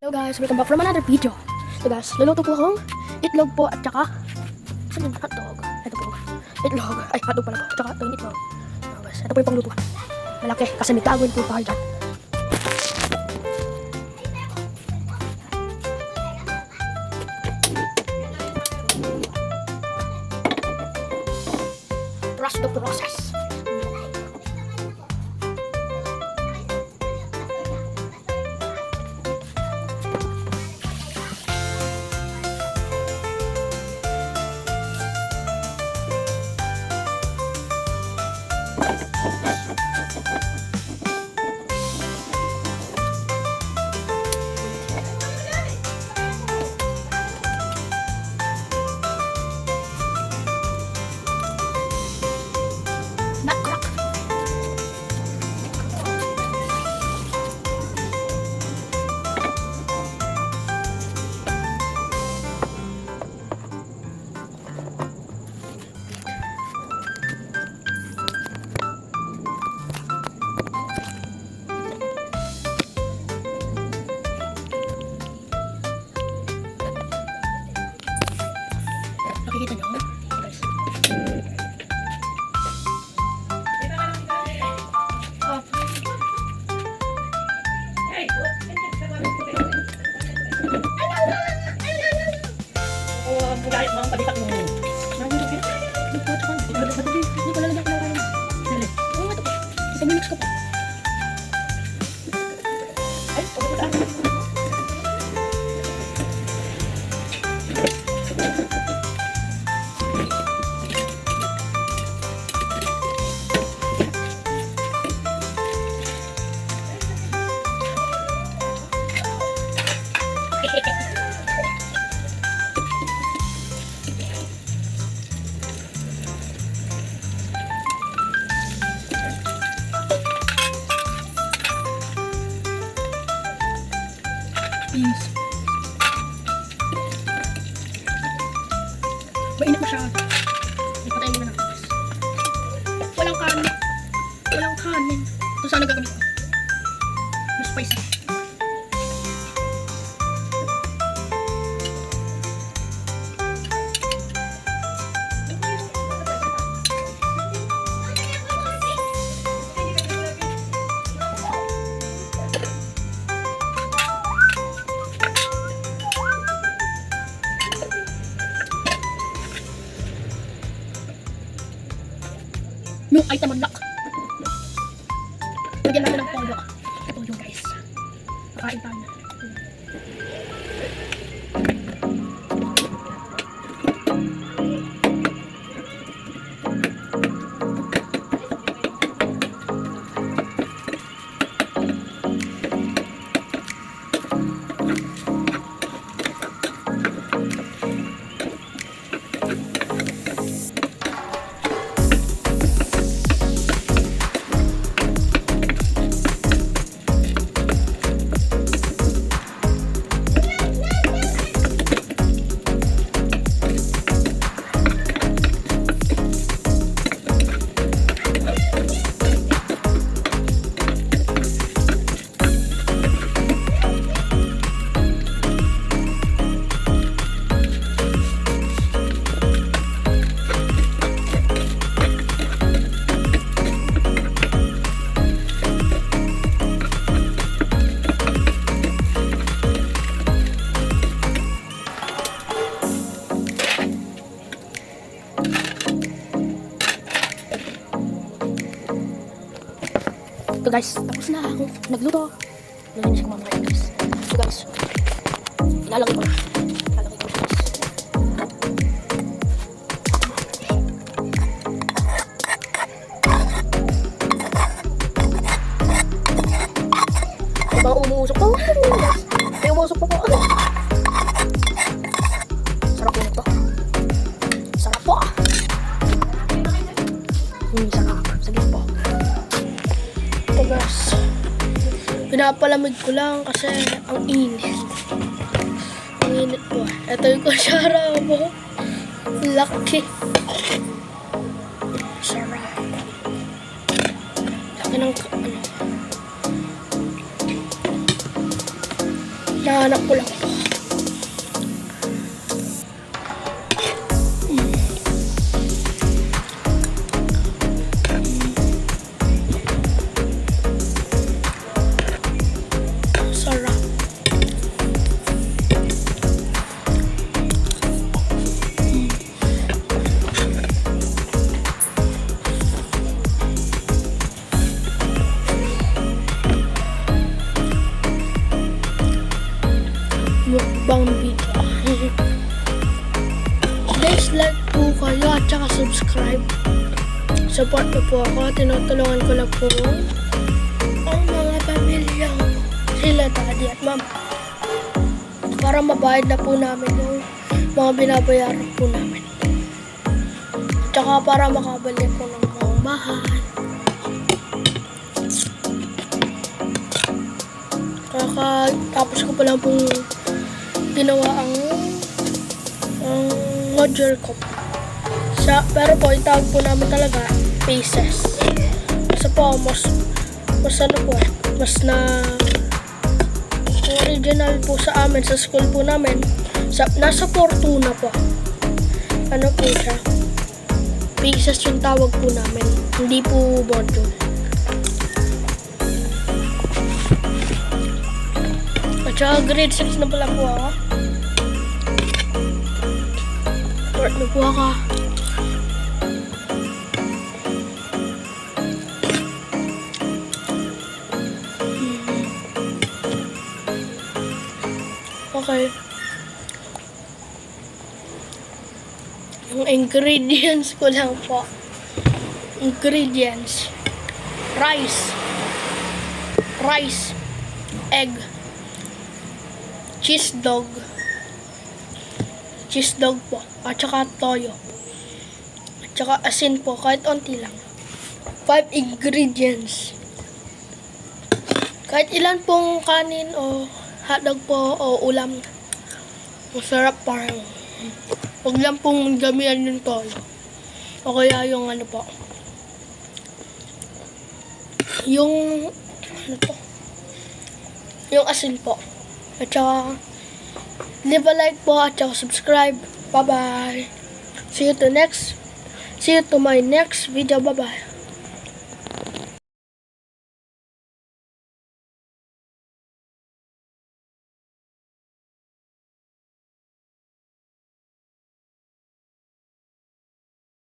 Hello guys, welcome back from another video. So guys, luluto po akong itlog po at saka saan yung hotdog? Ito po, itlog. Ay, hotdog pala po. At saka ito yung itlog. So guys, ito po yung panglutuan. Malaki kasi may gagawin po tayo dyan. Trust the process. Not crack. Nakikita nyo? Guys. Kahit mga palitak mo. Nandito kayo. Dito at saka. Hindi ko lalagyan ko ng kanin. Dali. Oo nga ito. Isa minutes ko pa. Ay, pagod ah. Please. Mainit mo siya. Ipatay mo na natin guys. Walang kanin. Walang kanin. Ito sana gagamit ko. Mas spicy. Yung item unlock. Lagyan natin ng toyo. Toyo guys. Nakain tayo. Ito guys, tapos na ako nagluto. Nalinis ko mamaya guys. Ito guys, ilalagay ko na. Ilalagay ko na guys. May mga umuusok po. May umuusok po po. Sarap po nito. Sarap po. Sarap. Sige po. Ito guys, pinapalamig ko lang kasi ang init. Ang init po. Ito yung kutsara mo. Laki. Sarap. Laki ng Nahanap ko lang po. Sarap. Mukbang video. Please like po kayo at saka subscribe. Support po po ako. Tinutulungan ko lang po ang mga pamilya ko. Sila daddy at mama. Para mabayad na po namin yung mga binabayaran po namin. At saka para makabalik po ng mga bahay. Tapos ko pa lang pong ginawa ang module ko. Pero po, itawag po namin talaga pieces. Kasi po, mas ano po mas original po sa amin, sa school po namin. Nasa Fortuna po. Ano po siya? Pieces yung tawag po namin. Hindi po module. At saka grade 6 na pala po ako. Start na po ako. Okay. Yung ingredients ko lang po. Ingredients. Rice. Egg. Cheese dog po, at saka toyo, at saka asin po, kahit onti lang. 5 ingredients. Kahit ilan pong kanin o hotdog po o ulam, masarap parang. Huwag lang pong gamihan yung toyo. O kaya yung ano po, yung yung asin po. At saka, leave a like po at saka subscribe. Bye-bye. See you to my next video. Bye-bye.